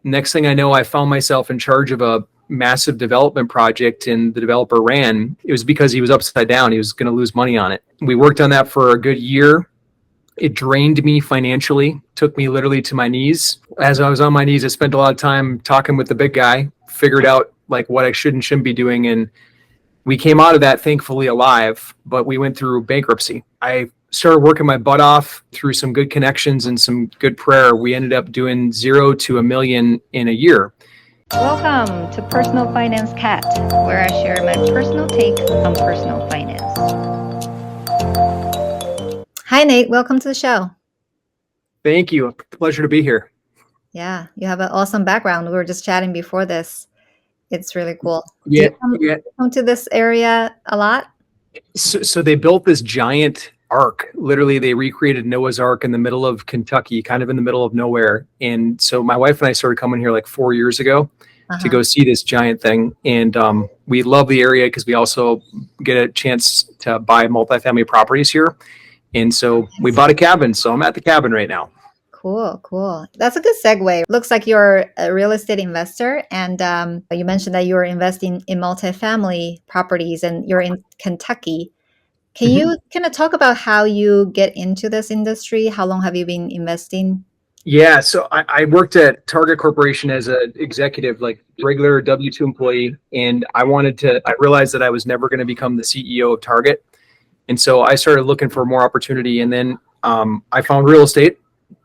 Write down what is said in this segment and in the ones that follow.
next thing I know, I found myself in charge of a massive development project, and the developer ran. It was because he was upside down. He was going to lose money on it. We worked on that for a good year. It drained me financially, took me literally to my knees. As I was on my knees, I spent a lot of time talking with the big guy, figured out like what I should and shouldn't be doing. And we came out of that thankfully alive, but we went through bankruptcy. I started working my butt off through some good connections and some good prayer. We ended up doing 0 to $1 million in a year. Welcome to Personal Finance Cat, where I share my personal take on personal finance. Hi, Nate. Welcome to the show. Thank you. Pleasure to be here. Yeah, you have an awesome background. We were just chatting before this. It's really cool. Yeah, Do you come to this area a lot? So they built this giant ark. Literally, they recreated Noah's Ark in the middle of Kentucky, kind of in the middle of nowhere. And so my wife and I started coming here like 4 years ago to go see this giant thing. And we love the area because we also get a chance to buy multifamily properties here. And so we bought a cabin. So I'm at the cabin right now. Cool. That's a good segue. Looks like you're a real estate investor, and you mentioned that you're investing in multifamily properties, and you're in Kentucky. Can you kind of talk about how you get into this industry? How long have you been investing? Yeah, so I worked at Target Corporation as an executive, like regular W-2 employee, and I realized that I was never going to become the CEO of Target. And so I started looking for more opportunity, and then I found real estate.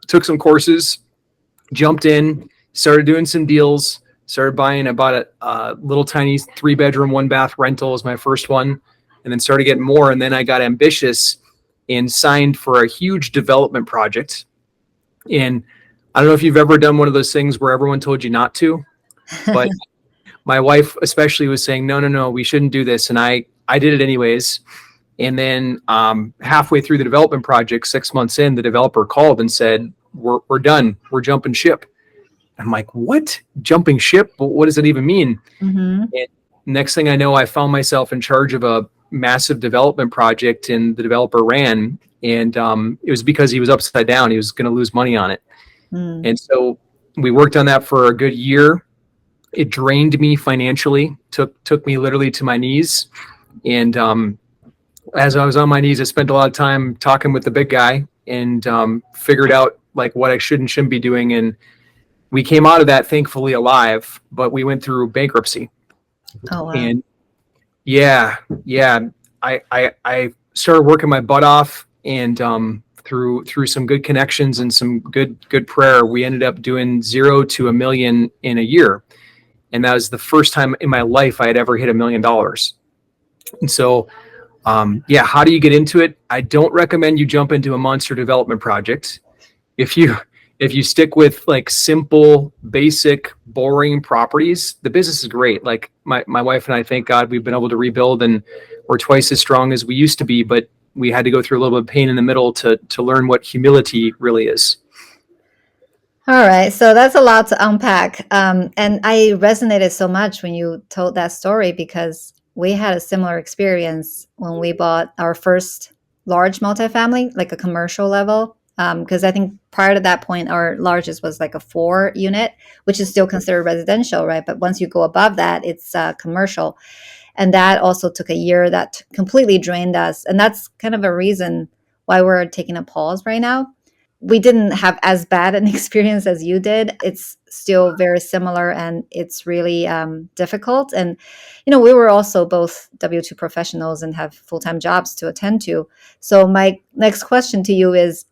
Took some courses, jumped in, started doing some deals, started buying about a little tiny 3-bedroom, 1-bath rental was my first one, and then started getting more. And then I got ambitious and signed for a huge development project. And I don't know if you've ever done one of those things where everyone told you not to, but my wife especially was saying, no, we shouldn't do this. And I did it anyways. And then halfway through the development project, 6 months in, the developer called and said, we're done. We're jumping ship. I'm like, what? Jumping ship? What does it even mean? And next thing I know, I found myself in charge of a massive development project, and the developer ran. And it was because he was upside down. He was going to lose money on it. And so we worked on that for a good year. It drained me financially, took me literally to my knees. And as I was on my knees, I spent a lot of time talking with the big guy and figured out like what I should and shouldn't be doing. And we came out of that thankfully alive, but we went through bankruptcy. Oh, wow. And yeah. I started working my butt off, and through some good connections and some good prayer, we ended up doing 0 to $1 million in a year. And that was the first time in my life I had ever hit $1 million. And so how do you get into it? I don't recommend you jump into a monster development project. If you stick with like simple, basic, boring properties, the business is great. Like my wife and I, thank God, we've been able to rebuild, and we're twice as strong as we used to be, but we had to go through a little bit of pain in the middle to learn what humility really is. All right. So that's a lot to unpack. And I resonated so much when you told that story, because we had a similar experience when we bought our first large multifamily, like a commercial level. Because I think prior to that point, our largest was like a 4-unit, which is still considered residential, right? But once you go above that, it's commercial. And that also took a year. That completely drained us. And that's kind of a reason why we're taking a pause right now. We didn't have as bad an experience as you did. It's still very similar, and it's really difficult. And, we were also both W-2 professionals and have full-time jobs to attend to. So my next question to you is,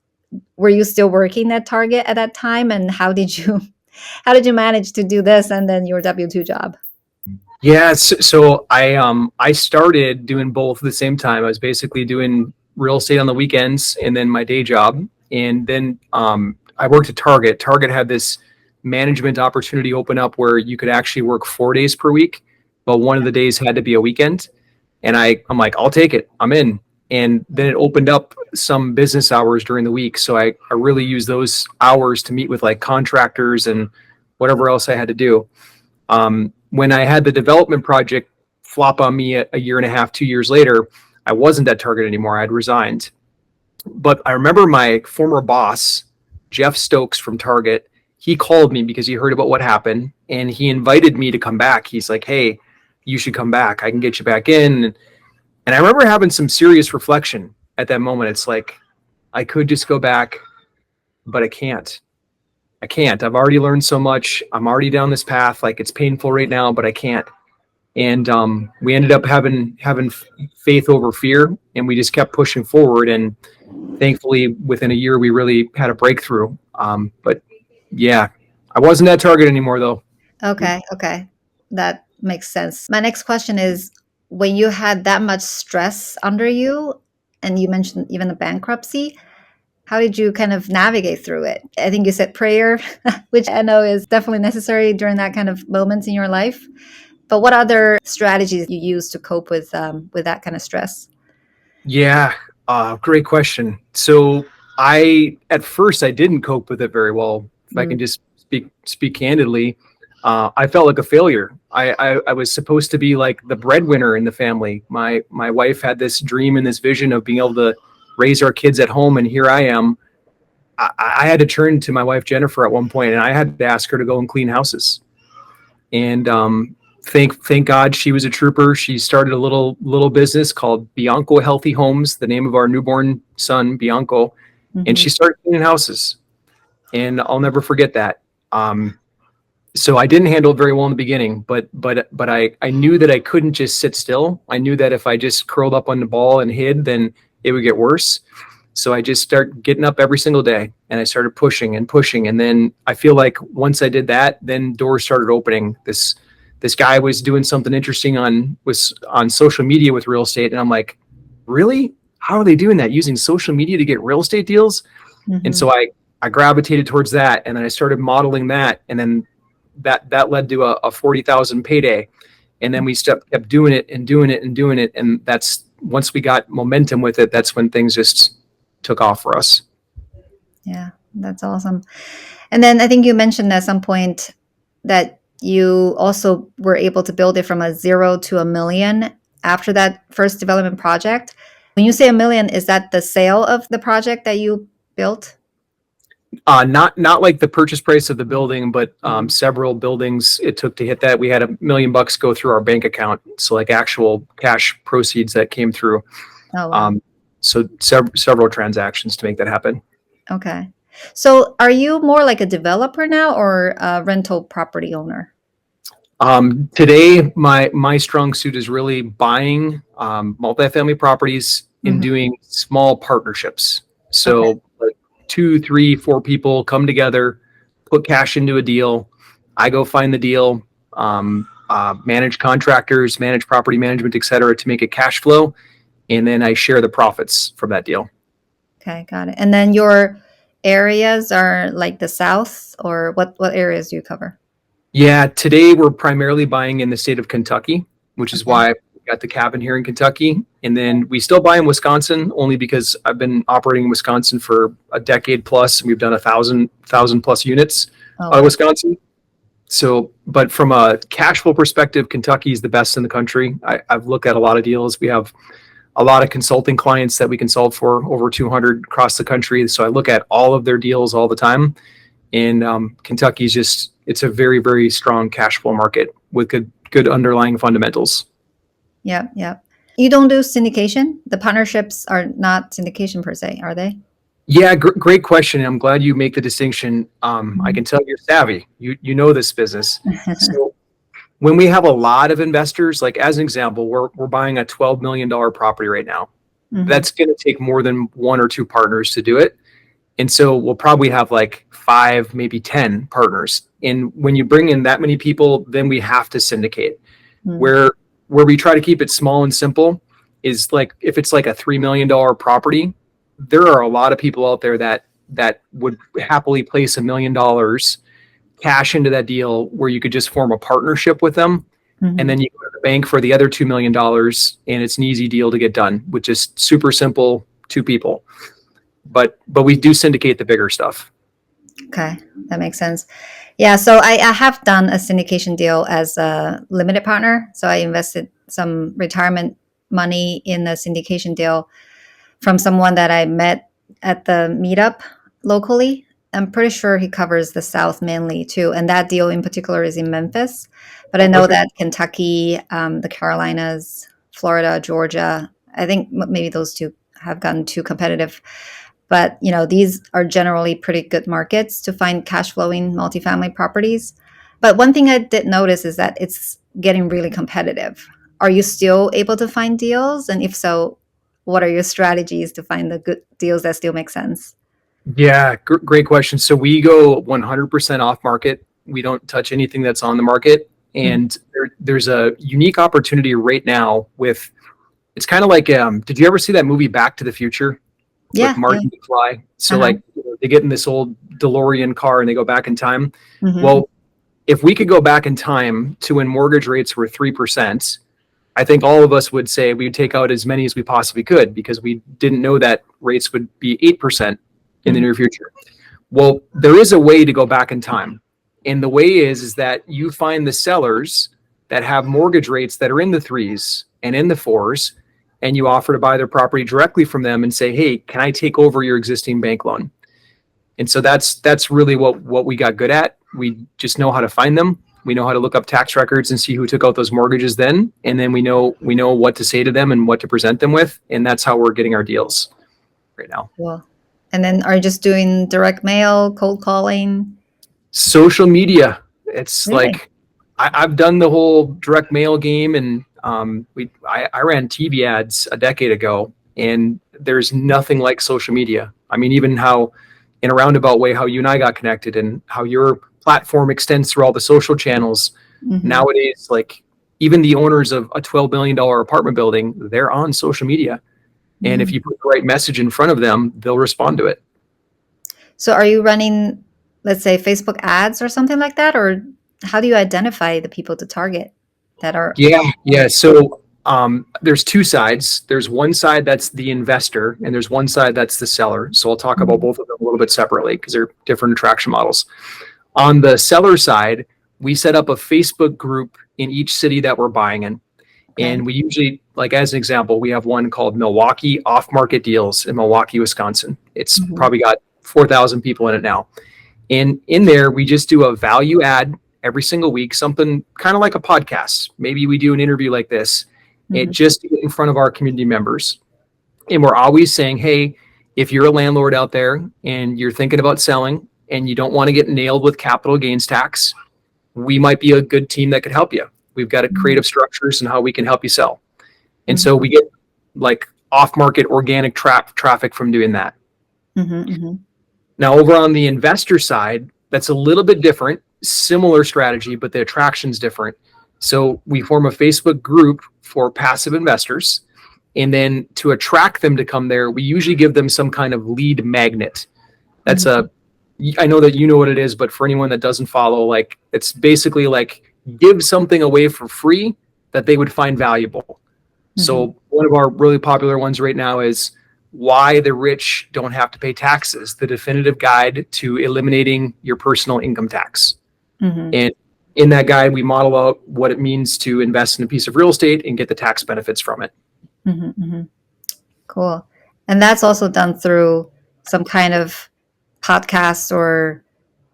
were you still working at Target at that time? And how did you manage to do this and then your W-2 job? Yeah, so I started doing both at the same time. I was basically doing real estate on the weekends and then my day job. And then I worked at Target. Target had this management opportunity open up where you could actually work 4 days per week, but one of the days had to be a weekend. And I'm like, I'll take it. I'm in. And then it opened up some business hours during the week. So I really used those hours to meet with like contractors and whatever else I had to do. When I had the development project flop on me a year and a half, 2 years later, I wasn't at Target anymore. I'd resigned. But I remember my former boss, Jeff Stokes from Target, he called me because he heard about what happened, and he invited me to come back. He's like, "Hey, you should come back. I can get you back in." And I remember having some serious reflection at that moment. It's like, I could just go back, but I can't. I can't. I've already learned so much. I'm already down this path. Like, it's painful right now, but I can't. And we ended up having faith over fear, and we just kept pushing forward. And thankfully, within a year, we really had a breakthrough. But yeah, I wasn't at Target anymore, though. Okay, okay. That makes sense. My next question is, when you had that much stress under you, and you mentioned even the bankruptcy, how did you kind of navigate through it? I think you said prayer, which I know is definitely necessary during that kind of moments in your life. But what other strategies you use to cope with that kind of stress? Yeah, great question. So at first, I didn't cope with it very well. If I Mm. can just speak candidly, I felt like a failure. I was supposed to be like the breadwinner in the family. My wife had this dream and this vision of being able to raise our kids at home, and here I am. I had to turn to my wife Jennifer at one point, and I had to ask her to go and clean houses. And thank God she was a trooper. She started a little business called Bianco Healthy Homes, the name of our newborn son Bianco, and Mhm. she started cleaning houses. And I'll never forget that. So I didn't handle it very well in the beginning, but I knew that I couldn't just sit still. I knew that if I just curled up on the ball and hid, then it would get worse. So I just started getting up every single day, and I started pushing and pushing. And then I feel like once I did that, then doors started opening. This guy was doing something interesting on social media with real estate, and I'm like, really? How are they doing that? Using social media to get real estate deals? And Mhm. so I gravitated towards that, and then I started modeling that, and then that led to a 40,000 payday. And then we kept doing it and doing it and doing it, and that's once we got momentum with it, that's when things just took off for us. Yeah, that's awesome. And then I think you mentioned at some point that you also were able to build it from a 0 to a million after that first development project. When you say a million, is that the sale of the project that you built? Not like the purchase price of the building, but several buildings it took to hit that. We had $1 million go through our bank account, so like actual cash proceeds that came through. Oh, wow. Um, so several transactions to make that happen. Okay. So are you more like a developer now or a rental property owner? Today, my strong suit is really buying multifamily properties and Hmm. doing small partnerships. Okay. So like two, three, four people come together, put cash into a deal. I go find the deal, manage contractors, manage property management, et cetera, to make it cash flow, and then I share the profits from that deal. Okay, got it. And then your areas are like the South, or what areas do you cover? Yeah, today we're primarily buying in the state of Kentucky, which is Okay. why we got the cabin here in Kentucky. And then we still buy in Wisconsin only because I've been operating in Wisconsin for a decade plus, and we've done 1,000 plus units Oh, out of wow. Wisconsin. So, but from a cash flow perspective, Kentucky is the best in the country. I've looked at a lot of deals. We have a lot of consulting clients that we consult for, over 200 across the country. So I look at all of their deals all the time. And Kentucky is just, it's a very, very strong cash flow market with good underlying fundamentals. Yeah, yeah. You don't do syndication? The partnerships are not syndication per se, are they? Yeah, great question. I'm glad you make the distinction. I Mhm. can tell you're savvy. You know this business. So when we have a lot of investors, like as an example, we're buying a $12 million property right now. Mhm. That's going to take more than one or two partners to do it. And so we'll probably have like five, maybe 10 partners. And when you bring in that many people, then we have to syndicate. Mm. Where we try to keep it small and simple is like if it's like a $3 million property, there are a lot of people out there that would happily place $1 million cash into that deal where you could just form a partnership with them. And Mhm. then you go to the bank for the other $2 million, and it's an easy deal to get done with just super simple two people. But we do syndicate the bigger stuff. Okay, that makes sense. Yeah, so I have done a syndication deal as a limited partner. So I invested some retirement money in a syndication deal from someone that I met at the meetup locally. I'm pretty sure he covers the South mainly too. And that deal in particular is in Memphis. But I know Okay. that Kentucky, the Carolinas, Florida, Georgia, I think maybe those two have gotten too competitive. But these are generally pretty good markets to find cash flowing multifamily properties. But one thing I did notice is that it's getting really competitive. Are you still able to find deals? And if so, what are your strategies to find the good deals that still make sense? Yeah, great question. So we go 100% off market. We don't touch anything that's on the market. Mhm. And there's a unique opportunity right now with, it's kind of like, did you ever see that movie Back to the Future with Yeah, yeah. Marty McFly? So Uh-huh. like they get in this old DeLorean car and they go back in time. Mhm. Well, if we could go back in time to when mortgage rates were 3%, I think all of us would say we would take out as many as we possibly could because we didn't know that rates would be 8% in the Mhm. near future. Well, there is a way to go back in time. And the way is that you find the sellers that have mortgage rates that are in the threes and in the fours, and you offer to buy their property directly from them and say, hey, can I take over your existing bank loan? And so that's really what we got good at. We just know how to find them. We know how to look up tax records and see who took out those mortgages then, and then we know what to say to them and what to present them with, and that's how we're getting our deals right now. Cool. And then are you just doing direct mail, cold calling? Social media, it's Really? like I've done the whole direct mail game, and I ran TV ads a decade ago, and there's nothing like social media. I mean, even how in a roundabout way how you and I got connected and how your platform extends through all the social channels Hmm. nowadays. Like even the owners of a $12 million apartment building, they're on social media, and if Mm. you put the right message in front of them, they'll respond to it. So are you running, let's say, Facebook ads or something like that? Or how do you identify the people to target that are Yeah, yeah. So there's two sides. There's one side that's the investor, and there's one side that's the seller. So I'll talk about Mhm. both of them a little bit separately because they're different attraction models. On the seller side, we set up a Facebook group in each city that we're buying in. Okay. And we usually, like as an example, we have one called Milwaukee Off Market Deals in Milwaukee, Wisconsin. It's Hmm. probably got 4,000 people in it now. And in there, we just do a value add every single week, something kind of like a podcast. Maybe we do an interview like this, it Hmm. just to get in front of our community members. And we're always saying, hey, if you're a landlord out there and you're thinking about selling and you don't want to get nailed with capital gains tax, we might be a good team that could help you. We've got a creative structures and how we can help you sell. And Hmm. so we get like off market organic traffic from doing that. Hmm. Hmm. Now, over on the investor side, that's a little bit different, similar strategy, but the attraction's different. So we form a Facebook group for passive investors. And then to attract them to come there, we usually give them some kind of lead magnet. That's Hmm. I know that you know what it is, but for anyone that doesn't follow, like it's basically like give something away for free that they would find valuable. Hmm. So one of our really popular ones right now is why the rich don't have to pay taxes, the definitive guide to eliminating your personal income tax. Hmm. And in that guide, we model out what it means to invest in a piece of real estate and get the tax benefits from it. Hmm. Hmm. Cool. And that's also done through some kind of podcast or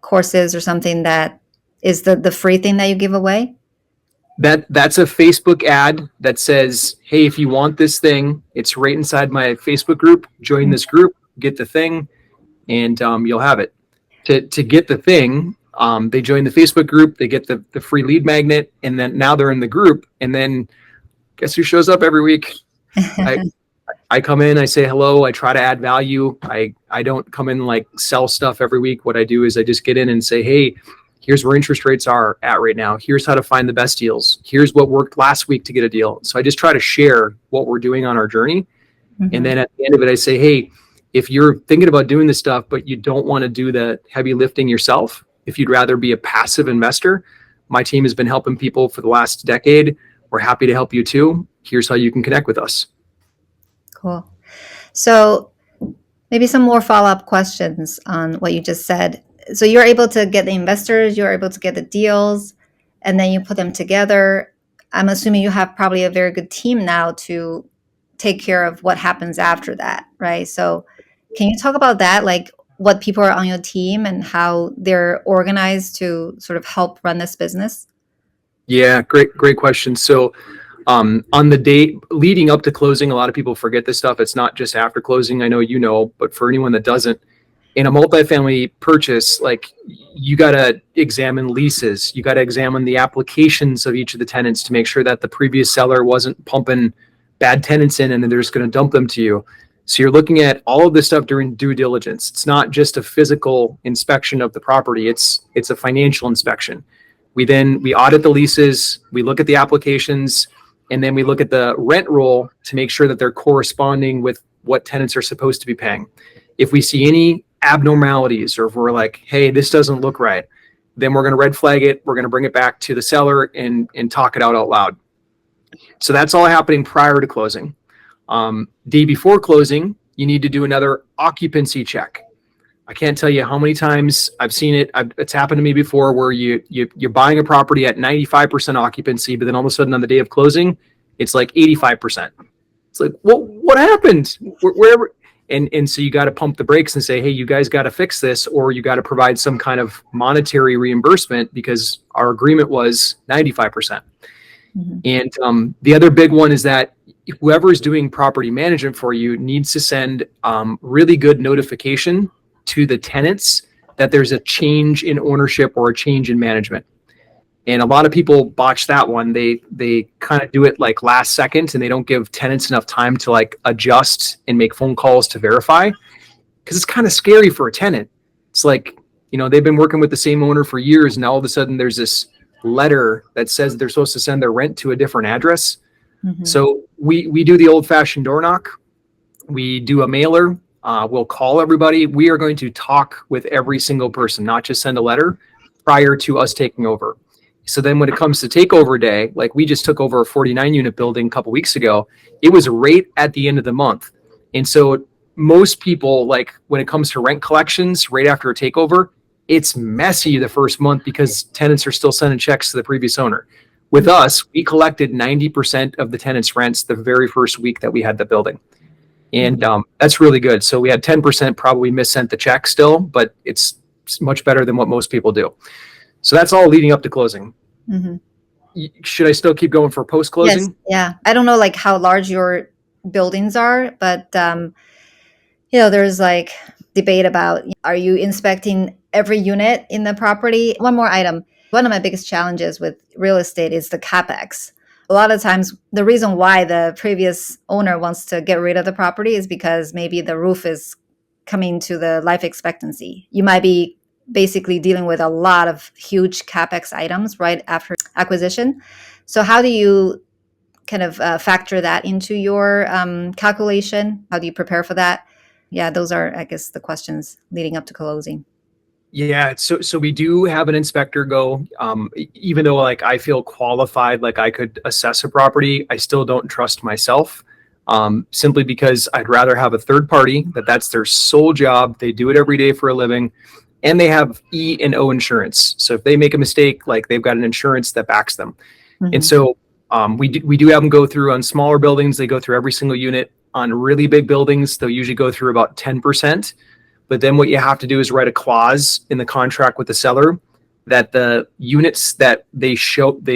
courses or something that is the free thing that you give away. That's a Facebook ad that says, "Hey, if you want this thing, it's right inside my Facebook group. Join this group, get the thing, and you'll have it." To get the thing, they join the Facebook group, they get the free lead magnet, and then now they're in the group. And then guess who shows up every week? I I come in, I say hello, I try to add value. I don't come in like sell stuff every week. What I do is I just get in and say, hey, here's where interest rates are at right now. Here's how to find the best deals. Here's what worked last week to get a deal. So I just try to share what we're doing on our journey. And Hmm. then at the end of it, I say, hey, if you're thinking about doing this stuff, but you don't want to do the heavy lifting yourself, if you'd rather be a passive investor, my team has been helping people for the last decade. We're happy to help you too. Here's how you can connect with us. Cool. So maybe some more follow-up questions on what you just said. So you're able to get the investors, you're able to get the deals, and then you put them together. I'm assuming you have probably a very good team now to take care of what happens after that, right? So can you talk about that? Like, what people are on your team and how they're organized to sort of help run this business? Yeah, great question. So on the date leading up to closing, a lot of people forget this stuff. It's not just after closing. I know you know, but for anyone that doesn't, in a multifamily purchase, like you got to examine leases. You got to examine the applications of each of the tenants to make sure that the previous seller wasn't pumping bad tenants in and then they're just going to dump them to you. So you're looking at all of this stuff during due diligence. It's not just a physical inspection of the property. It's a financial inspection. We audit the leases, we look at the applications, and then we look at the rent roll to make sure that they're corresponding with what tenants are supposed to be paying. If we see any abnormalities or if we're like, hey, this doesn't look right, then we're going to red flag it. We're going to bring it back to the seller and talk it out loud. So that's all happening prior to closing. Day before closing, you need to do another occupancy check. I can't tell you how many times I've seen it. It's happened to me before where you're buying a property at 95% occupancy, but then all of a sudden on the day of closing, it's like 85%. It's like, what happened? Wherever. And so you got to pump the brakes and say, hey, you guys got to fix this, or you got to provide some kind of monetary reimbursement because our agreement was 95%. Mm-hmm. And the other big one is that whoever is doing property management for you needs to send really good notification to the tenants that there's a change in ownership or a change in management. And a lot of people botch that one. They kind of do it like last second and they don't give tenants enough time to like adjust and make phone calls to verify, because it's kind of scary for a tenant. It's like, they've been working with the same owner for years and all of a sudden there's this letter that says they're supposed to send their rent to a different address. Mm-hmm. So we do the old fashioned door knock. We do a mailer. We'll call everybody. We are going to talk with every single person, not just send a letter prior to us taking over. So then when it comes to takeover day, like we just took over a 49 unit building a couple weeks ago, it was right at the end of the month. And so most people, like when it comes to rent collections right after a takeover, it's messy the first month because tenants are still sending checks to the previous owner. With us, we collected 90% of the tenants' rents the very first week that we had the building. And that's really good. So we had 10% probably missent the check still, but it's much better than what most people do. So that's all leading up to closing. Mm-hmm. Should I still keep going for post-closing? Yes. Yeah. I don't know like how large your buildings are, but there's like debate about, are you inspecting every unit in the property? One more item. One of my biggest challenges with real estate is the CapEx. A lot of times, the reason why the previous owner wants to get rid of the property is because maybe the roof is coming to the life expectancy. You might be basically dealing with a lot of huge CapEx items right after acquisition. So how do you kind of factor that into your calculation? How do you prepare for that? Yeah, those are, I guess, the questions leading up to closing. Yeah, so we do have an inspector go. Even though like I feel qualified, like I could assess a property, I still don't trust myself. Simply because I'd rather have a third party that's their sole job. They do it every day for a living, and they have E&O insurance. So if they make a mistake, like they've got an insurance that backs them. Mm-hmm. And so we do have them go through on smaller buildings. They go through every single unit. On really big buildings, they'll usually go through about 10%. But then what you have to do is write a clause in the contract with the seller that the units that they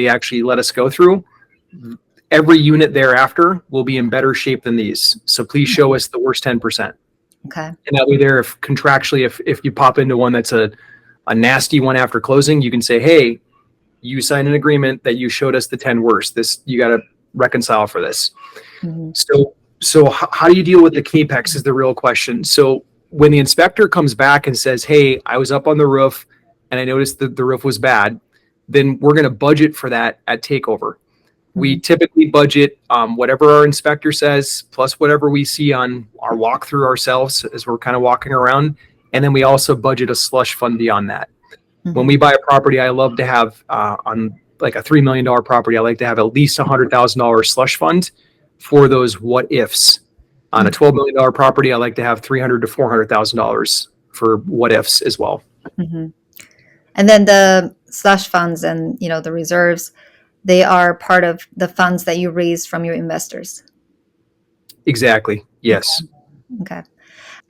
actually let us go through, every unit thereafter will be in better shape than these. So please show us the worst 10%. Okay. And that way there, if contractually, if you pop into one that's a nasty one after closing, you can say, hey, you signed an agreement that you showed us the 10 worst. You got to reconcile for this. Mm-hmm. So how do you deal with the CAPEX is the real question. So when the inspector comes back and says, hey, I was up on the roof and I noticed that the roof was bad, then we're going to budget for that at takeover. Mm-hmm. We typically budget whatever our inspector says, plus whatever we see on our walkthrough ourselves as we're kind of walking around. And then we also budget a slush fund beyond that. Mm-hmm. When we buy a property, I love to have on like a $3 million property, I like to have at least $100,000 slush fund for those what ifs. On a $12 million property, I like to have $300,000 to $400,000 for what ifs as well. Mm-hmm. And then the slush funds and the reserves, they are part of the funds that you raise from your investors. Exactly. Yes. Okay.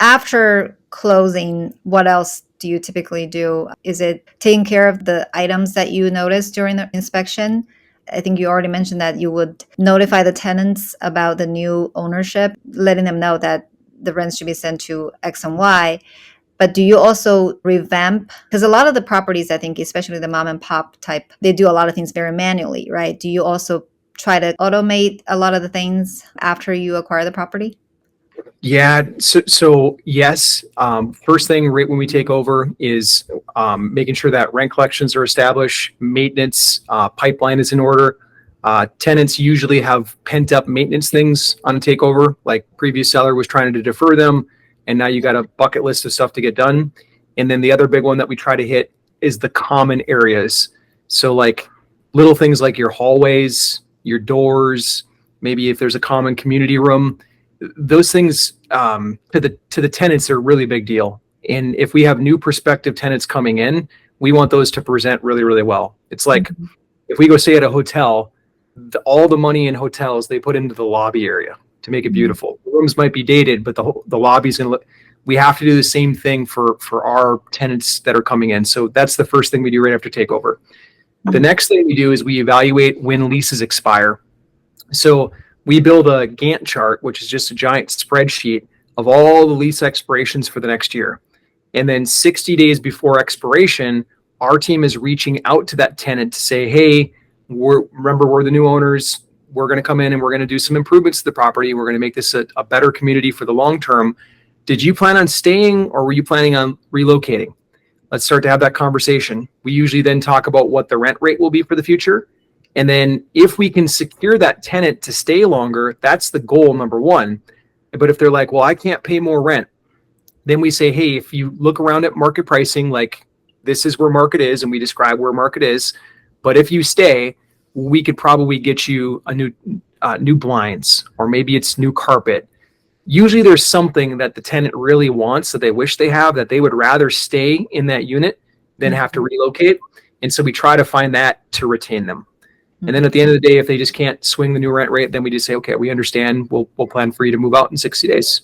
After closing, what else do you typically do? Is it taking care of the items that you noticed during the inspection? I think you already mentioned that you would notify the tenants about the new ownership, letting them know that the rents should be sent to X and Y. But do you also revamp? Because a lot of the properties, I think, especially the mom and pop type, they do a lot of things very manually, right? Do you also try to automate a lot of the things after you acquire the property? Yeah, so yes. First thing right when we take over is making sure that rent collections are established, maintenance pipeline is in order. Tenants usually have pent up maintenance things on a takeover, like previous seller was trying to defer them, and now you got a bucket list of stuff to get done. And then the other big one that we try to hit is the common areas. So like little things like your hallways, your doors, maybe if there's a common community room, those things to the tenants are a really big deal. And if we have new prospective tenants coming in, we want those to present really, really well. It's like if we go stay at a hotel, all the money in hotels they put into the lobby area to make it beautiful. The rooms might be dated, but the lobby's going to look. We have to do the same thing for our tenants that are coming in. So that's the first thing we do right after takeover. The next thing we do is we evaluate when leases expire. So we build a Gantt chart, which is just a giant spreadsheet of all the lease expirations for the next year. And then 60 days before expiration, our team is reaching out to that tenant to say, hey, remember, we're the new owners. We're going to come in and we're going to do some improvements to the property. We're going to make this a better community for the long term. Did you plan on staying or were you planning on relocating? Let's start to have that conversation. We usually then talk about what the rent rate will be for the future. And then if we can secure that tenant to stay longer, that's the goal, number one. But if they're like, well, I can't pay more rent, then we say, hey, if you look around at market pricing, like this is where market is, and we describe where market is. But if you stay, we could probably get you a new blinds, or maybe it's new carpet. Usually there's something that the tenant really wants that they wish they have, that they would rather stay in that unit than have to relocate. And so we try to find that to retain them. And then at the end of the day, if they just can't swing the new rent rate, then we just say, okay, we understand. We'll plan for you to move out in 60 days.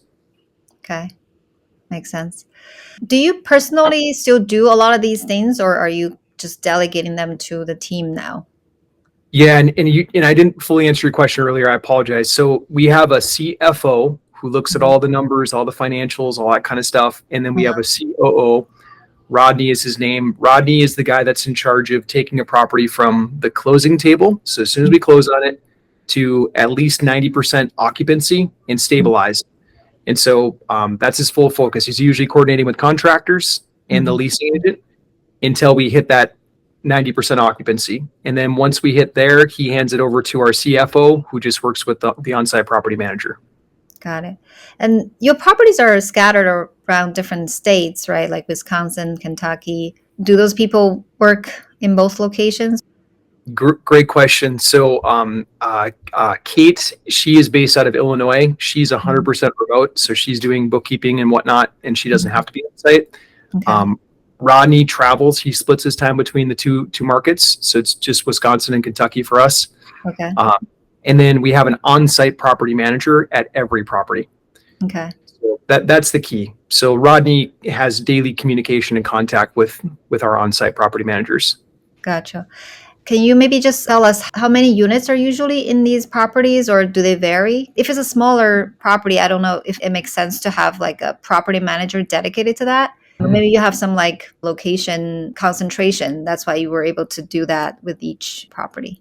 Okay. Makes sense. Do you personally still do a lot of these things, or are you just delegating them to the team now? Yeah, and I didn't fully answer your question earlier. I apologize. So we have a CFO who looks at all the numbers, all the financials, all that kind of stuff. And then we have a COO. Rodney is his name. Rodney is the guy that's in charge of taking a property from the closing table. So as soon as we close on it to at least 90% occupancy and stabilized. And so that's his full focus. He's usually coordinating with contractors and the leasing agent until we hit that 90% occupancy. And then once we hit there, he hands it over to our CFO, who just works with the on-site property manager. Got it. And your properties are scattered around different states, right? Like Wisconsin, Kentucky. Do those people work in both locations? Great question. So Kate, she is based out of Illinois. She's 100% remote. So she's doing bookkeeping and whatnot, and she doesn't have to be on site. Okay. Rodney travels. He splits his time between the two markets. So it's just Wisconsin and Kentucky for us. Okay. And then we have an on-site property manager at every property. Okay. So that's the key. So Rodney has daily communication and contact with our on-site property managers. Gotcha. Can you maybe just tell us how many units are usually in these properties, or do they vary? If it's a smaller property, I don't know if it makes sense to have like a property manager dedicated to that. Or maybe you have some like location concentration. That's why you were able to do that with each property.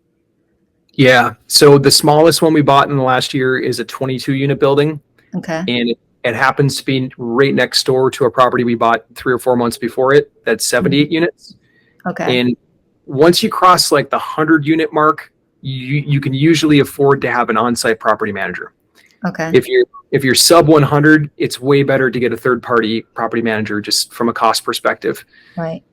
Yeah. So the smallest one we bought in the last year is a 22 unit building. Okay. And it happens to be right next door to a property we bought 3 or 4 months before it. That's 78 units. Okay. And once you cross like the 100 unit mark, you can usually afford to have an on-site property manager. Okay. If you're sub 100, it's way better to get a third party property manager just from a cost perspective. Right.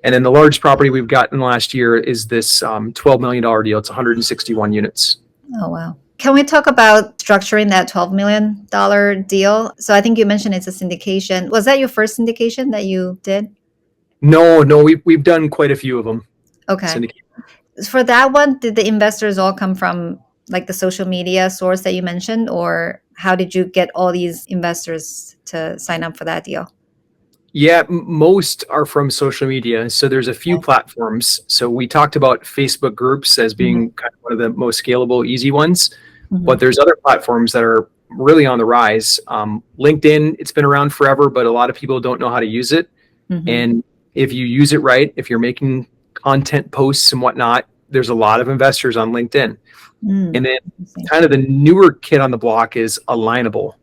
And then the largest property we've gotten last year is this $12 million deal. It's 161 units. Oh, wow. Can we talk about structuring that $12 million deal? So I think you mentioned it's a syndication. Was that your first syndication that you did? No, we've done quite a few of them. Okay. For that one, did the investors all come from like the social media source that you mentioned, or how did you get all these investors to sign up for that deal? Yeah, most are from social media. So there's a few platforms. So we talked about Facebook groups as Hmm. being kind of one of the most scalable, easy ones, Hmm. but there's other platforms that are really on the rise. LinkedIn, it's been around forever, but a lot of people don't know how to use it. Hmm. And if you use it right, if you're making content posts and whatnot, there's a lot of investors on LinkedIn. Mm. And then Interesting. kind of the newer kid on the block is Alignable.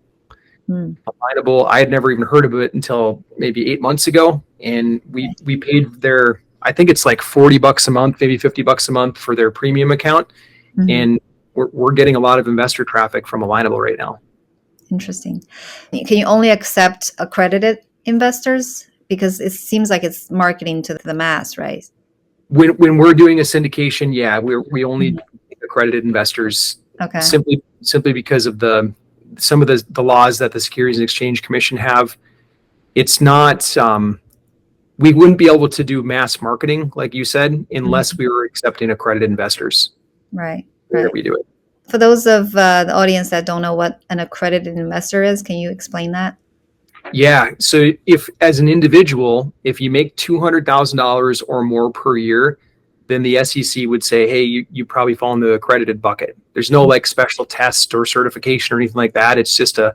Mm. Alignable, I had never even heard of it until maybe 8 months ago. And we paid their, I think it's like $40 a month, maybe $50 a month for their premium account. Mhm. And we're getting a lot of investor traffic from Alignable right now. Interesting. Can you only accept accredited investors? Because it seems like it's marketing to the mass, right? When we're doing a syndication, yeah, we only Mhm. take accredited investors Okay. simply because of some of the laws that the Securities and Exchange Commission have. It's not we wouldn't be able to do mass marketing, like you said, unless Mhm. we were accepting accredited investors. Right. Where Right. we do it. For those of the audience that don't know what an accredited investor is, can you explain that? Yeah. So if as an individual, if you make $200,000 or more per year, then the SEC would say, hey, you probably fall in the accredited bucket. There's no like special test or certification or anything like that. It's just a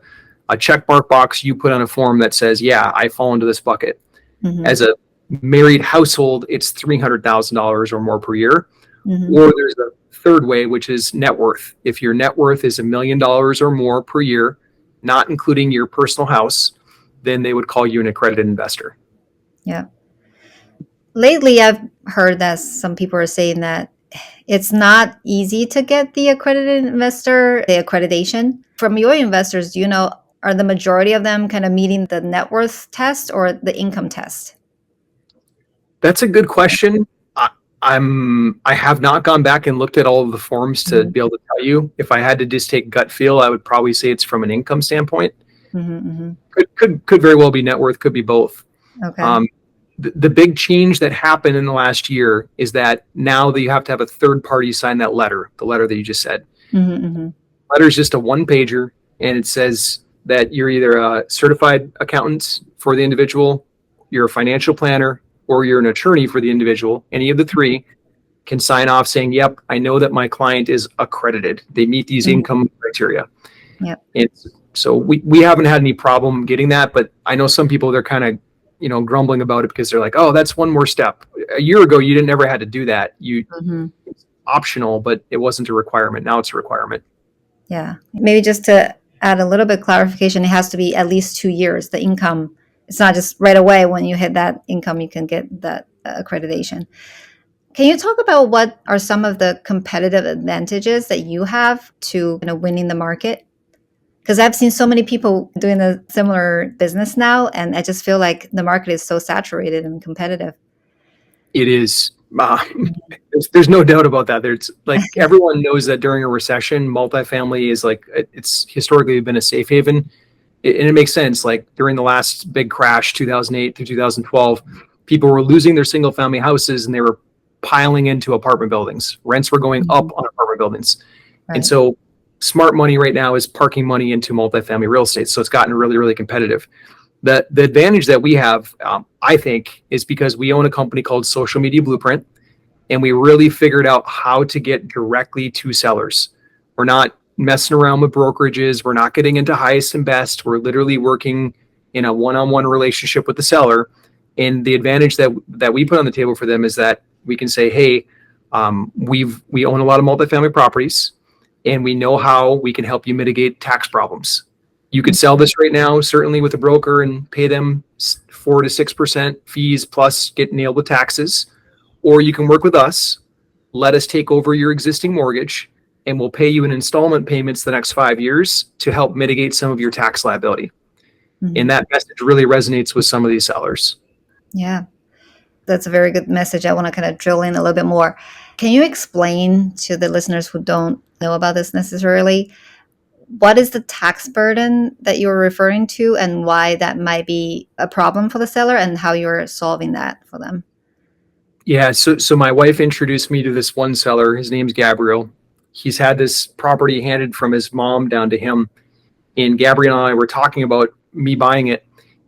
check mark box you put on a form that says, yeah, I fall into this bucket. Hmm. As a married household, it's $300,000 or more per year. Hmm. Or there's a third way, which is net worth. If your net worth is $1 million or more per year, not including your personal house, then they would call you an accredited investor. Yeah. Lately, I've heard that some people are saying that it's not easy to get the accredited investor, the accreditation. From your investors, do you know, are the majority of them kind of meeting the net worth test or the income test? That's a good question. I have not gone back and looked at all of the forms to Mhm. be able to tell you. If I had to just take gut feel, I would probably say it's from an income standpoint. Mhm. Mhm. Could very well be net worth, could be both. Okay. Um, the big change that happened in the last year is that now that you have to have a third party sign that letter, the letter that you just said. Mhm. Mhm. Letter is just a one pager, and it says that you're either a certified accountant for the individual, you're a financial planner, or you're an attorney for the individual. Any of the three can sign off saying, "Yep, I know that my client is accredited. They meet these Mhm. income criteria." Yep. And so we haven't had any problem getting that, but I know some people they're kind of grumbling about it because they're like, "Oh, that's one more step." A year ago, you didn't ever had to do that. Mhm. It's optional, but it wasn't a requirement. Now it's a requirement. Yeah. Maybe just to add a little bit clarification, it has to be at least 2 years. The income, it's not just right away when you hit that income, you can get that accreditation. Can you talk about what are some of the competitive advantages that you have to winning the market? Because I've seen so many people doing a similar business now, and I just feel like the market is so saturated and competitive. It is. There's no doubt about that. There's like everyone knows that during a recession, multifamily is like it's historically been a safe haven, and it makes sense. Like during the last big crash, 2008 through 2012, people were losing their single family houses and they were piling into apartment buildings. Rents were going Mhm. up on apartment buildings, and Right. so smart money right now is parking money into multifamily real estate. So it's gotten really, really competitive. The advantage that we have, I think, is because we own a company called Social Media Blueprint, and we really figured out how to get directly to sellers. We're not messing around with brokerages. We're not getting into highest and best. We're literally working in a one-on-one relationship with the seller. And the advantage that we put on the table for them is that we can say, hey, we own a lot of multifamily properties, and we know how we can help you mitigate tax problems. You could sell this right now, certainly with a broker, and pay them 4 to 6% fees plus get nailed with taxes. Or you can work with us, let us take over your existing mortgage, and we'll pay you in installment payments the next 5 years to help mitigate some of your tax liability. And Mhm. that message really resonates with some of these sellers. Yeah, that's a very good message. I want to kind of drill in a little bit more. Can you explain to the listeners who don't know about this necessarily, what is the tax burden that you're referring to and why that might be a problem for the seller and how you're solving that for them? Yeah, so my wife introduced me to this one seller. His name's Gabriel. he's had this property handed from his mom down to him. And Gabrielle and I were talking about me buying it.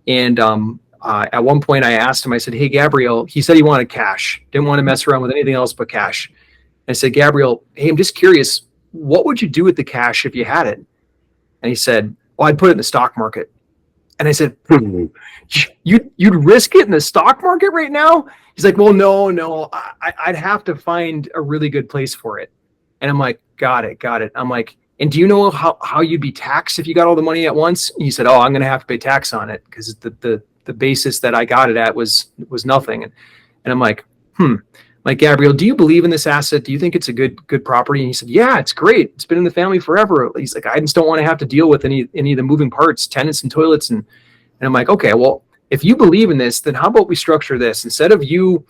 And at one point I asked him, I said, hey, Gabrielle, he said he wanted cash, didn't want to mess around with anything else but cash. I said, Gabrielle, hey, I'm just curious, what would you do with the cash if you had it? And he said, well, I'd put it in the stock market. And I said, you'd risk it in the stock market right now? He's like, well, no, I'd have to find a really good place for it. And I'm like, got it. I'm like, and do you know how you'd be taxed if you got all the money at once? And he said, oh, I'm going to have to pay tax on it because the basis that I got it at was nothing. And I'm like, like, Gabrielle, do you believe in this asset? Do you think it's a good property? And he said, yeah, it's great. It's been in the family forever. He's like, I just don't want to have to deal with any of the moving parts, tenants and toilets. And I'm like, okay, well, if you believe in this, then how about we structure this instead of you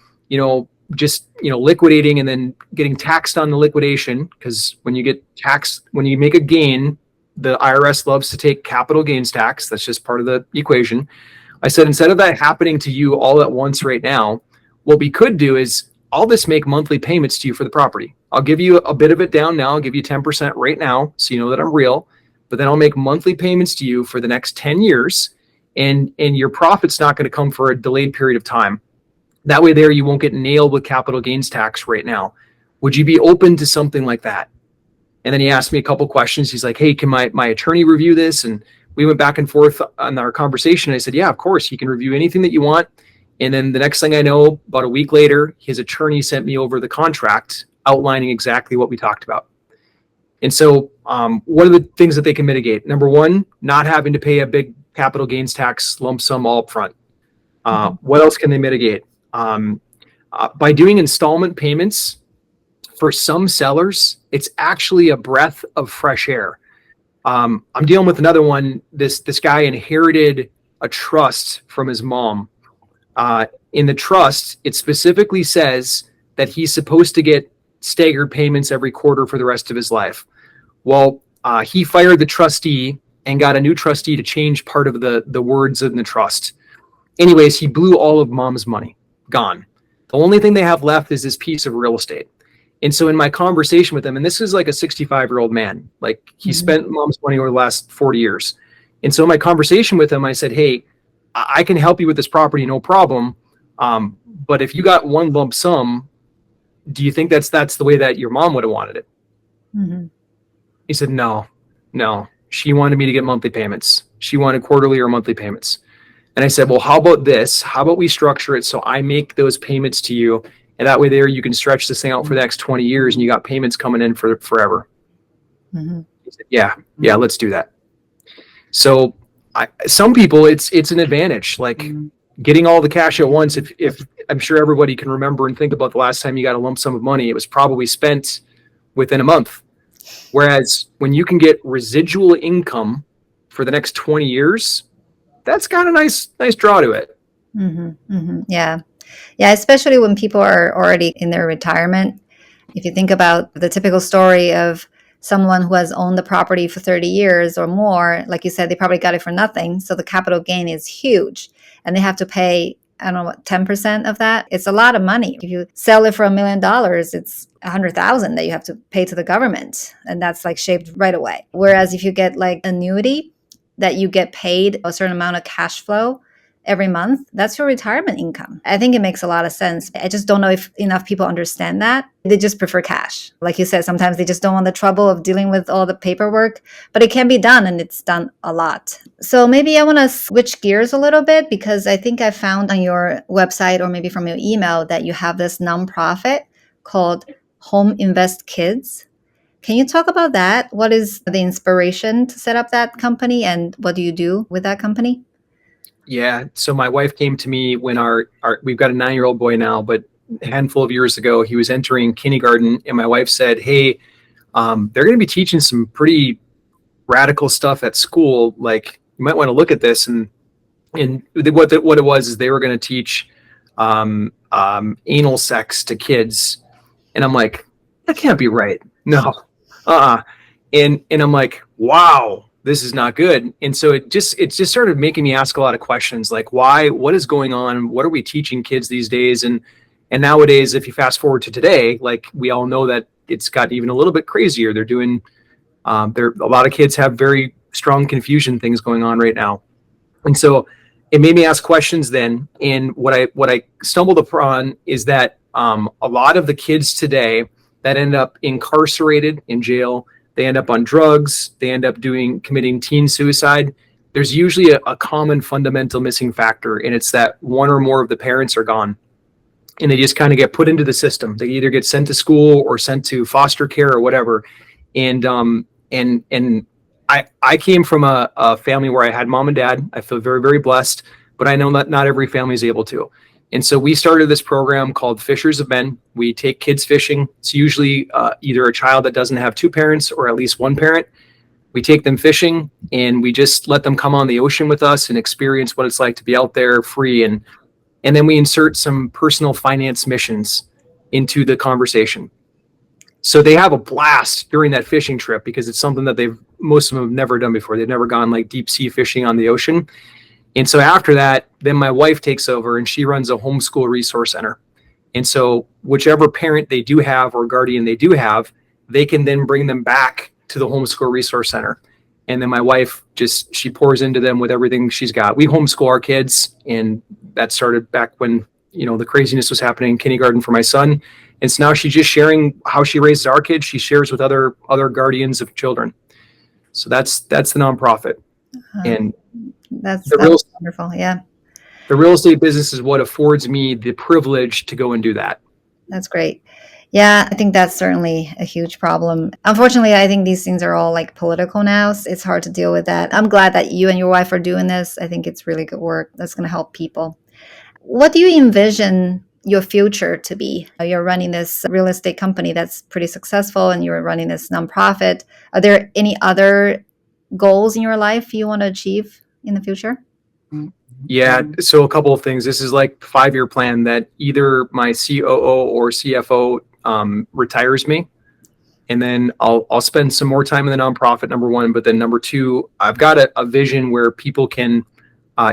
just liquidating and then getting taxed on the liquidation, because when you get taxed, when you make a gain, the IRS loves to take capital gains tax. That's just part of the equation. I said, instead of that happening to you all at once right now, what we could do is I'll just make monthly payments to you for the property. I'll give you a bit of it down now. I'll give you 10% right now, so you know that I'm real, but then I'll make monthly payments to you for the next 10 years. And your profit's not going to come for a delayed period of time. That way there, you won't get nailed with capital gains tax right now. Would you be open to something like that? And then he asked me a couple questions. He's like, hey, can my attorney review this? And we went back and forth on our conversation. I said, yeah, of course, you can review anything that you want. And then the next thing I know, about a week later, his attorney sent me over the contract outlining exactly what we talked about. And so what are the things that they can mitigate? Number one, not having to pay a big capital gains tax lump sum all up front. What else can they mitigate? By doing installment payments, for some sellers, it's actually a breath of fresh air. I'm dealing with another one. This guy inherited a trust from his mom. In the trust, it specifically says that he's supposed to get staggered payments every quarter for the rest of his life. Well, he fired the trustee and got a new trustee to change part of the words in the trust. Anyways, he blew all of mom's money. Gone. The only thing they have left is this piece of real estate. And so in my conversation with him, and this is like a 65-year-old man, like he spent mom's money over the last 40 years. And so in my conversation with him, I said, hey, I can help you with this property, no problem. But if you got one lump sum, do you think that's the way that your mom would have wanted it? He said, no. She wanted me to get monthly payments. She wanted quarterly or monthly payments. And I said, well, how about this? How about we structure it so I make those payments to you, and that way there you can stretch this thing out for the next 20 years and you got payments coming in for forever. He said, yeah, let's do that. So some people, it's an advantage, like getting all the cash at once. If I'm sure everybody can remember and think about the last time you got a lump sum of money, it was probably spent within a month. Whereas when you can get residual income for the next 20 years, that's got a nice draw to it. Yeah, especially when people are already in their retirement. If you think about the typical story of someone who has owned the property for 30 years or more, like you said, they probably got it for nothing. So the capital gain is huge and they have to pay, I don't know, what, 10% of that. It's a lot of money. If you sell it for $1 million, it's $100,000 that you have to pay to the government. And that's like shaved right away. Whereas if you get like annuity that you get paid a certain amount of cash flow every month, that's your retirement income. I think it makes a lot of sense. I just don't know if enough people understand that. They just prefer cash. Like you said, sometimes they just don't want the trouble of dealing with all the paperwork, but it can be done and it's done a lot. So maybe I want to switch gears a little bit because I think I found on your website or maybe from your email that you have this nonprofit called Home Invest Kids. Can you talk about that? What is the inspiration to set up that company and what do you do with that company? Yeah. So my wife came to me when we've got a 9-year-old boy now, but a handful of years ago, he was entering kindergarten and my wife said, hey, they're going to be teaching some pretty radical stuff at school. Like you might want to look at this. And what it was is they were going to teach anal sex to kids. And I'm like, that can't be right. No. And I'm like, wow, this is not good. And so it just started making me ask a lot of questions like what is going on? What are we teaching kids these days? And nowadays, if you fast forward to today, like we all know that it's got even a little bit crazier. They're doing, a lot of kids have very strong confusion things going on right now. And so it made me ask questions then. And what I stumbled upon is that a lot of the kids today that end up incarcerated in jail, they end up on drugs, they end up committing teen suicide. There's usually a common fundamental missing factor, and it's that one or more of the parents are gone. And they just kind of get put into the system. They either get sent to school or sent to foster care or whatever. And I came from a family where I had mom and dad. I feel very, very blessed, but I know that not every family is able to. And so we started this program called Fishers of Men. We take kids fishing. It's usually either a child that doesn't have two parents or at least one parent. We take them fishing and we just let them come on the ocean with us and experience what it's like to be out there free. And then we insert some personal finance missions into the conversation. So they have a blast during that fishing trip because it's something that most of them have never done before. They've never gone like deep sea fishing on the ocean. And so after that, then my wife takes over and she runs a homeschool resource center. And so whichever parent they do have or guardian they do have, they can then bring them back to the homeschool resource center. And then my wife she pours into them with everything she's got. We homeschool our kids, and that started back when, the craziness was happening in kindergarten for my son. And so now she's just sharing how she raises our kids. She shares with other guardians of children. So that's the nonprofit. And that's wonderful. Yeah. The real estate business is what affords me the privilege to go and do that. That's great. Yeah, I think that's certainly a huge problem. Unfortunately, I think these things are all like political now. So it's hard to deal with that. I'm glad that you and your wife are doing this. I think it's really good work that's going to help people. What do you envision your future to be? You're running this real estate company that's pretty successful and you're running this nonprofit. Are there any other goals in your life you want to achieve in the future? Yeah. So a couple of things. This is like a 5-year plan that either my COO or CFO retires me. And then I'll spend some more time in the nonprofit, number one. But then number two, I've got a vision where people can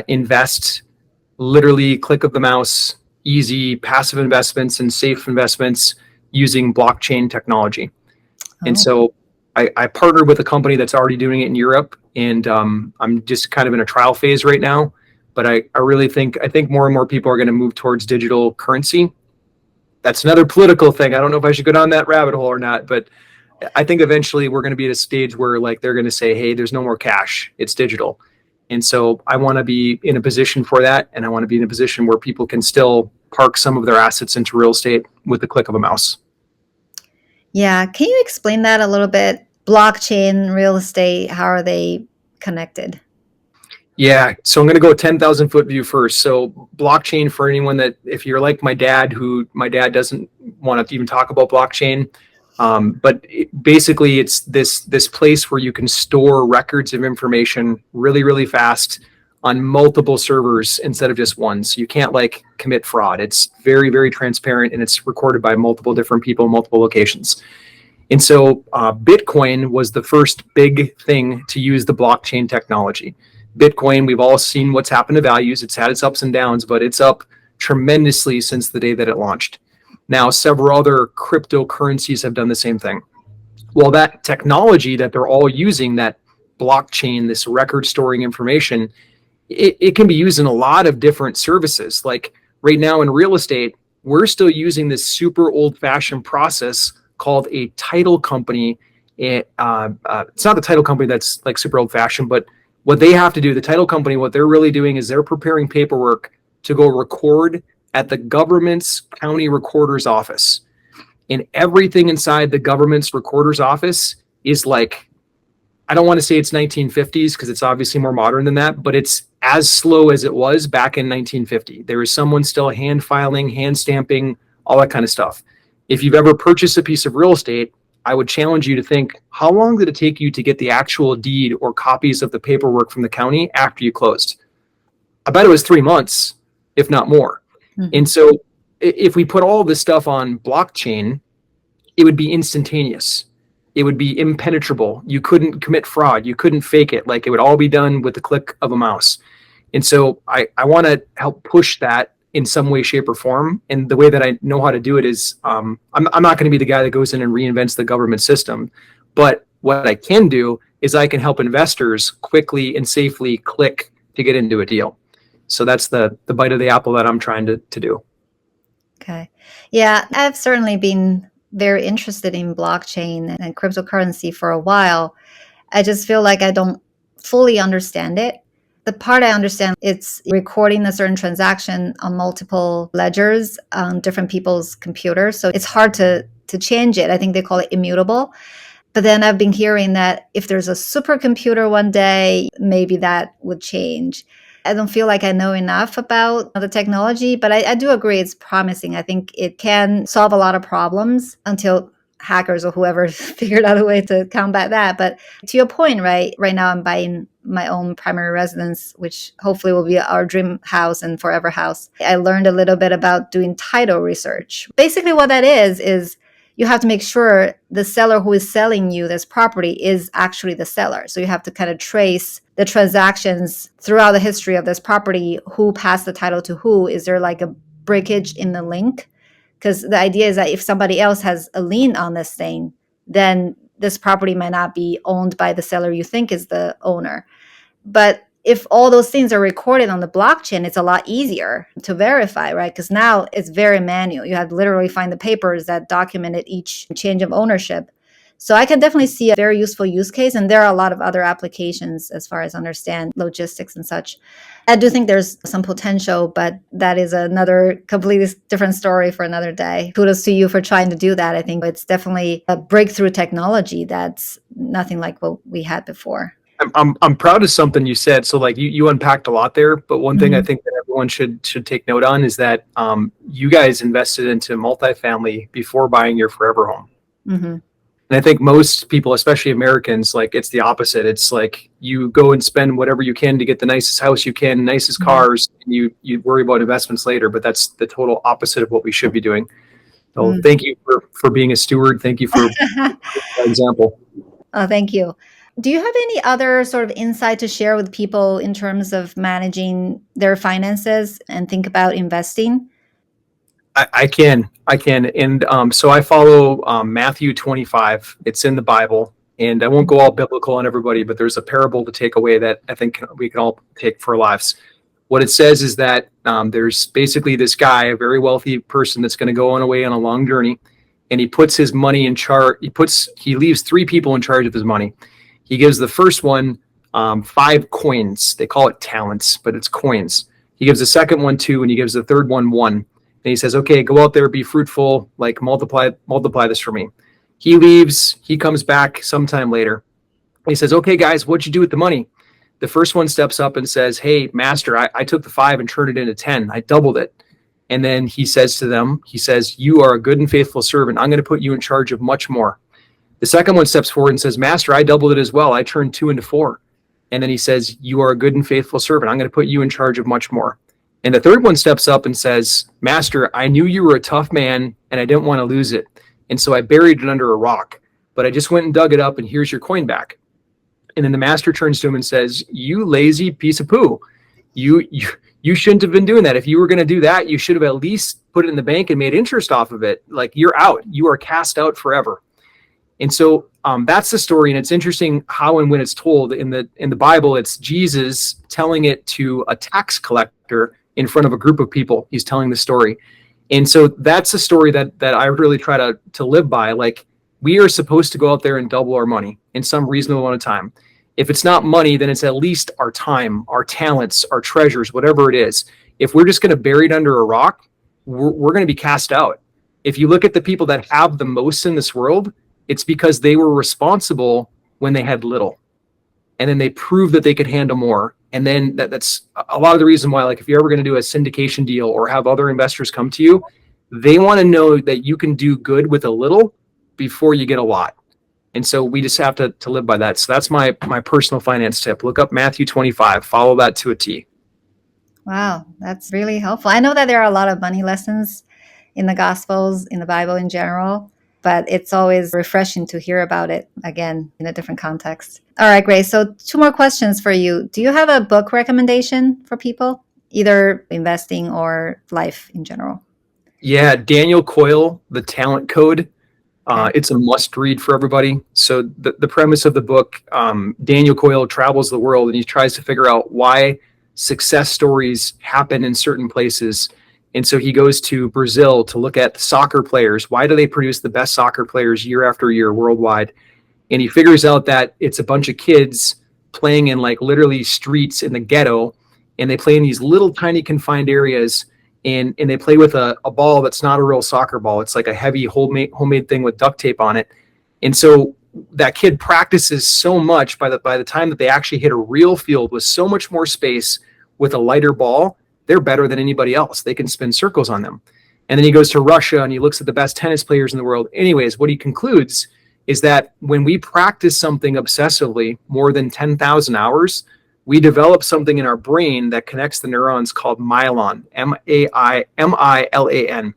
invest literally click of the mouse, easy passive investments and safe investments using blockchain technology. And so I partnered with a company that's already doing it in Europe, and I'm just kind of in a trial phase right now. But I really think more and more people are going to move towards digital currency. That's another political thing. I don't know if I should go down that rabbit hole or not, but I think eventually we're going to be at a stage where like they're going to say, hey, there's no more cash. It's digital. And so I want to be in a position for that. And I want to be in a position where people can still park some of their assets into real estate with the click of a mouse. Yeah. Can you explain that a little bit? Blockchain, real estate, how are they connected? Yeah. So I'm going to go 10,000 foot view first. So blockchain, for anyone that, if you're like my dad doesn't want to even talk about blockchain. But basically it's this place where you can store records of information really, really fast on multiple servers instead of just one. So you can't like commit fraud. It's very, very transparent, and it's recorded by multiple different people, multiple locations. And so Bitcoin was the first big thing to use the blockchain technology. Bitcoin, we've all seen what's happened to values. It's had its ups and downs, but it's up tremendously since the day that it launched. Now, several other cryptocurrencies have done the same thing. Well, that technology that they're all using, that blockchain, this record storing information, it can be used in a lot of different services. Like right now in real estate, we're still using this super old-fashioned process called a title company. It's not the title company that's like super old-fashioned, but what they have to do, the title company, what they're really doing is they're preparing paperwork to go record at the government's county recorder's office. And everything inside the government's recorder's office is like, I don't want to say it's 1950s because it's obviously more modern than that, but it's as slow as it was back in 1950. There is someone still hand filing, hand stamping, all that kind of stuff. If you've ever purchased a piece of real estate, I would challenge you to think, how long did it take you to get the actual deed or copies of the paperwork from the county after you closed? I bet it was 3 months, if not more. Mm-hmm. And so if we put all this stuff on blockchain, it would be instantaneous. It would be impenetrable. You couldn't commit fraud. You couldn't fake it. Like it would all be done with the click of a mouse. And so I want to help push that in some way, shape, or form. And the way that I know how to do it is I'm not going to be the guy that goes in and reinvents the government system. But what I can do is I can help investors quickly and safely click to get into a deal. So that's the bite of the apple that I'm trying to do. Okay. Yeah, I've certainly been very interested in blockchain and cryptocurrency for a while. I just feel like I don't fully understand it. The part I understand, it's recording a certain transaction on multiple ledgers on different people's computers. So it's hard to change it. I think they call it immutable. But then I've been hearing that if there's a supercomputer one day, maybe that would change. I don't feel like I know enough about the technology, but I do agree it's promising. I think it can solve a lot of problems until hackers or whoever figured out a way to combat that. But to your point, right now I'm buying my own primary residence, which hopefully will be our dream house and forever house. I learned a little bit about doing title research. Basically, what that is you have to make sure the seller who is selling you this property is actually the seller. So you have to kind of trace the transactions throughout the history of this property, who passed the title to who. Is there like a breakage in the link? Because the idea is that if somebody else has a lien on this thing, then this property might not be owned by the seller you think is the owner. But if all those things are recorded on the blockchain, it's a lot easier to verify, right? Because now it's very manual. You have to literally find the papers that documented each change of ownership. So I can definitely see a very useful use case. And there are a lot of other applications as far as understand logistics and such. I do think there's some potential, but that is another completely different story for another day. Kudos to you for trying to do that. I think it's definitely a breakthrough technology that's nothing like what we had before. I'm proud of something you said. So like you unpacked a lot there, but one thing I Mhm. think that everyone should take note on is that you guys invested into multifamily before buying your forever home. Mhm. And I think most people, especially Americans, like it's the opposite. It's like you go and spend whatever you can to get the nicest house you can, nicest Yeah. cars, and you worry about investments later. But that's the total opposite of what we should be doing. So Mm. thank you for being a steward. Thank you for that example. Oh, thank you. Do you have any other sort of insight to share with people in terms of managing their finances and think about investing? I can, and so I follow Matthew 25. It's in the Bible, and I won't go all biblical on everybody, but there's a parable to take away that I think we can all take for our lives. What it says is that there's basically this guy, a very wealthy person, that's going to go on away on a long journey, and he puts his money in charge. He leaves three people in charge of his money. He gives the first one 5 coins. They call it talents, but it's coins. He gives the second one 2, and he gives the third one 1. And he says, "Okay, go out there, be fruitful, like multiply this for me." He leaves. He comes back sometime later. He says, "Okay, guys, what'd you do with the money?" The first one steps up and says, "Hey, master, I took the 5 and turned it into 10. I doubled it." And then he says to them, he says, "You are a good and faithful servant. I'm going to put you in charge of much more." The second one steps forward and says, "Master, I doubled it as well. I turned 2 into 4." And then he says, "You are a good and faithful servant. I'm going to put you in charge of much more." And the third one steps up and says, "Master, I knew you were a tough man and I didn't want to lose it. And so I buried it under a rock, but I just went and dug it up and here's your coin back." And then the master turns to him and says, "You lazy piece of poo. You shouldn't have been doing that. If you were going to do that, you should have at least put it in the bank and made interest off of it. Like you're out. You are cast out forever." And so that's the story, and it's interesting how and when it's told in the Bible. It's Jesus telling it to a tax collector in front of a group of people. He's telling the story, and so that's a story that I really try to live by. Like we are supposed to go out there and double our money in some reasonable amount of time. If it's not money, then it's at least our time, our talents, our treasures, whatever it is. If we're just going to bury it under a rock, we're going to be cast out. If you look at the people that have the most in this world, it's because they were responsible when they had little. And then they proved that they could handle more. And then that's a lot of the reason why, like if you're ever going to do a syndication deal or have other investors come to you, they want to know that you can do good with a little before you get a lot. And so we just have to live by that. So that's my personal finance tip. Look up Matthew 25, follow that to a T. Wow, that's really helpful. I know that there are a lot of money lessons in the Gospels, in the Bible in general, but it's always refreshing to hear about it again in a different context. All right, Grace. So, 2 more questions for you. Do you have a book recommendation for people? either investing or life in general? Yeah, Daniel Coyle, The Talent Code. It's a must read for everybody. So the premise of the book, Daniel Coyle travels the world and he tries to figure out why success stories happen in certain places. And so he goes to Brazil to look at soccer players. Why do they produce the best soccer players year after year worldwide? And he figures out that it's a bunch of kids playing in like literally streets in the ghetto, and they play in these little tiny confined areas, and they play with a ball that's not a real soccer ball. It's like a heavy homemade thing with duct tape on it. And so that kid practices so much by the time that they actually hit a real field with so much more space with a lighter ball, they're better than anybody else. They can spin circles on them. And then he goes to Russia and he looks at the best tennis players in the world. Anyways, what he concludes is that when we practice something obsessively more than 10,000 hours, we develop something in our brain that connects the neurons called myelin, MILAN.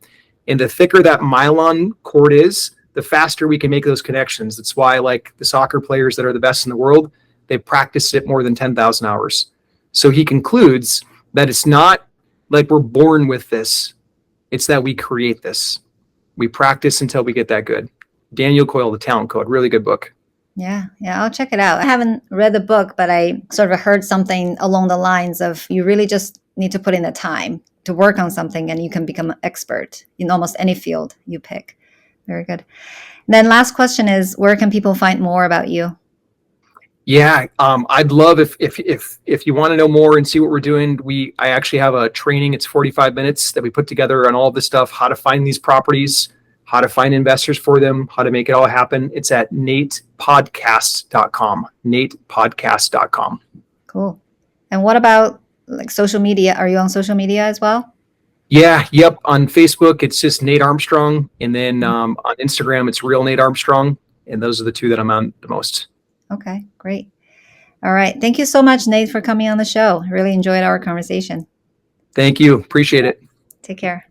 And the thicker that myelin cord is, the faster we can make those connections. That's why, like the soccer players that are the best in the world, they practiced it more than 10,000 hours. So he concludes that it's not like we're born with this. It's that we create this. We practice until we get that good. Daniel Coyle, The Talent Code, really good book. Yeah, I'll check it out. I haven't read the book, but I sort of heard something along the lines of you really just need to put in the time to work on something and you can become an expert in almost any field you pick. Very good. Then last question is, where can people find more about you? Yeah, I'd love if you want to know more and see what we're doing. I actually have a training. It's 45 minutes that we put together on all this stuff, how to find these properties, how to find investors for them, how to make it all happen. It's at natepodcast.com, natepodcast.com. Cool. And what about like social media? Are you on social media as well? Yeah, yep. On Facebook, it's just Nate Armstrong. And then on Instagram, it's Real Nate Armstrong. And those are the two that I'm on the most. Okay, great. All right. Thank you so much, Nate, for coming on the show. Really enjoyed our conversation. Thank you. Appreciate it. Take care.